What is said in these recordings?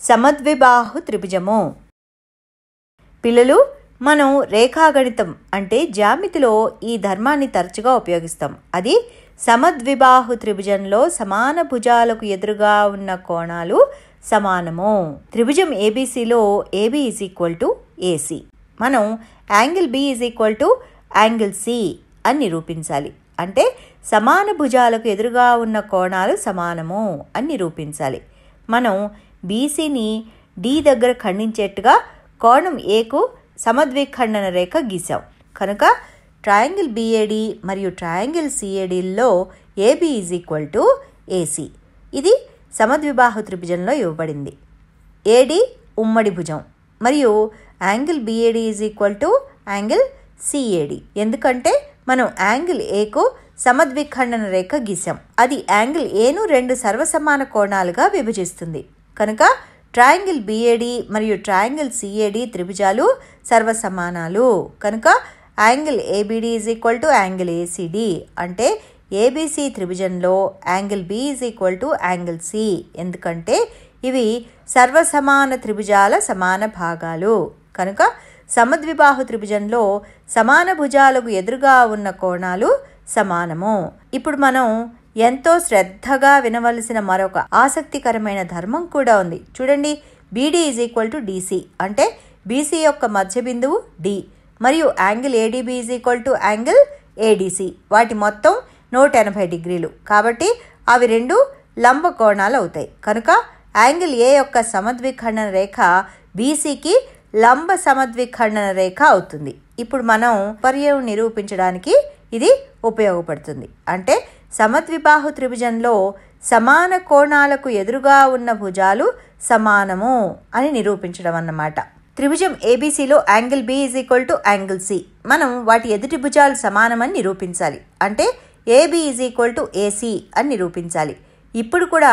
సమద్విబాహు త్రిభుజము. పిల్లలు, మనం రేఖాగణితం అంటే జ్యామితిలో ఈ ధర్మాన్ని తరచుగా ఉపయోగిస్తాం. అది సమద్విబాహు త్రిభుజంలో సమాన భుజాలకు ఎదురుగా ఉన్న కోణాలు సమానము. త్రిభుజం ఏబీసీలో ఏబీ =ఏసీ. మనం యాంగిల్ బి యాంగిల్ సి అని నిరూపించాలి. అంటే సమాన భుజాలకు ఎదురుగా ఉన్న కోణాలు సమానము అని నిరూపించాలి. మనం బీసీని డి దగ్గర ఖండించేట్టుగా కోణం ఏకు సమద్విఖండన రేఖ గీసాం. కనుక ట్రయాంగిల్ బిఏడి మరియు ట్రయాంగిల్ సిఏడిల్లో ఏబీ ఏసీ. ఇది సమద్విబాహు త్రిభుజంలో ఇవ్వబడింది. ఏడి ఉమ్మడి భుజం మరియు యాంగిల్ బిఏడి యాంగిల్ సిఏడి. ఎందుకంటే మనం యాంగిల్ ఏకు సమద్విఖండన రేఖ గీసాం. అది యాంగిల్ ఏను 2 సర్వసమాన కోణాలుగా విభజిస్తుంది. కనుక ట్రయాంగిల్ బిఏడి మరియు ట్రయాంగిల్ సిఏడి త్రిభుజాలు సర్వసమానాలు. కనుక యాంగిల్ ఏబిడి యాంగిల్ ఏసీడి. అంటే ఏబీసీ త్రిభుజంలో యాంగిల్ బి యాంగిల్ సి. ఎందుకంటే ఇవి సర్వసమాన త్రిభుజాల సమాన భాగాలు. కనుక సమద్విబాహు త్రిభుజంలో సమాన భుజాలకు ఎదురుగా ఉన్న కోణాలు సమానము. ఇప్పుడు మనం ఎంతో శ్రద్ధగా వినవలసిన మరొక ఆసక్తికరమైన ధర్మం కూడా ఉంది. చూడండి, బీడీ డీసీ. అంటే బీసీ యొక్క మధ్య బిందువు డి మరియు యాంగిల్ ఏడీబీ యాంగిల్ ఏడీసీ. వాటి మొత్తం 180 డిగ్రీలు. కాబట్టి అవి 2 లంబ కోణాలు అవుతాయి. కనుక యాంగిల్ ఏ యొక్క సమద్విఖండన రేఖ బీసీకి లంబ సమద్విఖండన రేఖ అవుతుంది. ఇప్పుడు మనం పర్యాయం నిరూపించడానికి ఇది ఉపయోగపడుతుంది. అంటే సమద్విబాహు త్రిభుజంలో సమాన కోణాలకు ఎదురుగా ఉన్న భుజాలు సమానము అని నిరూపించడం అన్నమాట. త్రిభుజం ఏబీసీలో యాంగిల్ బి యాంగిల్ సి. మనం వాటి ఎదుటి భుజాలు సమానమని నిరూపించాలి. అంటే ఏబీ ఏసీ అని నిరూపించాలి. ఇప్పుడు కూడా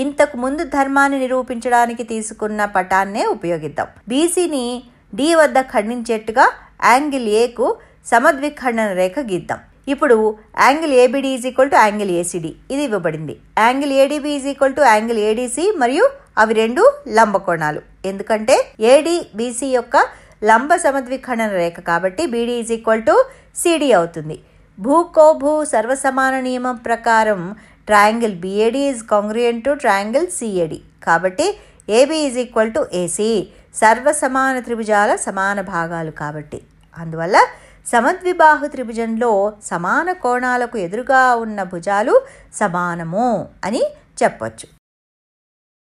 ఇంతకు ముందు ధర్మాన్ని నిరూపించడానికి తీసుకున్న పటాన్నే ఉపయోగిద్దాం. బీసీని డి వద్ద ఖండించేట్టుగా యాంగిల్ ఏకు సమద్విఖండన రేఖ గీద్దాం. ఇప్పుడు యాంగిల్ ఏబిడి యాంగిల్ ఏసీడి ఇది ఇవ్వబడింది. యాంగిల్ ఏడీబీ యాంగిల్ ఏడీసీ మరియు అవి 2 లంబ కోణాలు. ఎందుకంటే ఏడి బీసీ యొక్క లంబ సమద్విఖండన రేఖ కాబట్టి బీడీ సిడి అవుతుంది. భూ సర్వసమాన నియమం ప్రకారం triangle BAD is congruent to triangle CAD. కాబట్టి ఏబీ ఏసీ సర్వసమాన త్రిభుజాల సమాన భాగాలు కాబట్టి. అందువల్ల సమద్విబాహు త్రిభుజంలో సమాన కోణాలకు ఎదురుగా ఉన్న భుజాలు సమానము అని చెప్పొచ్చు.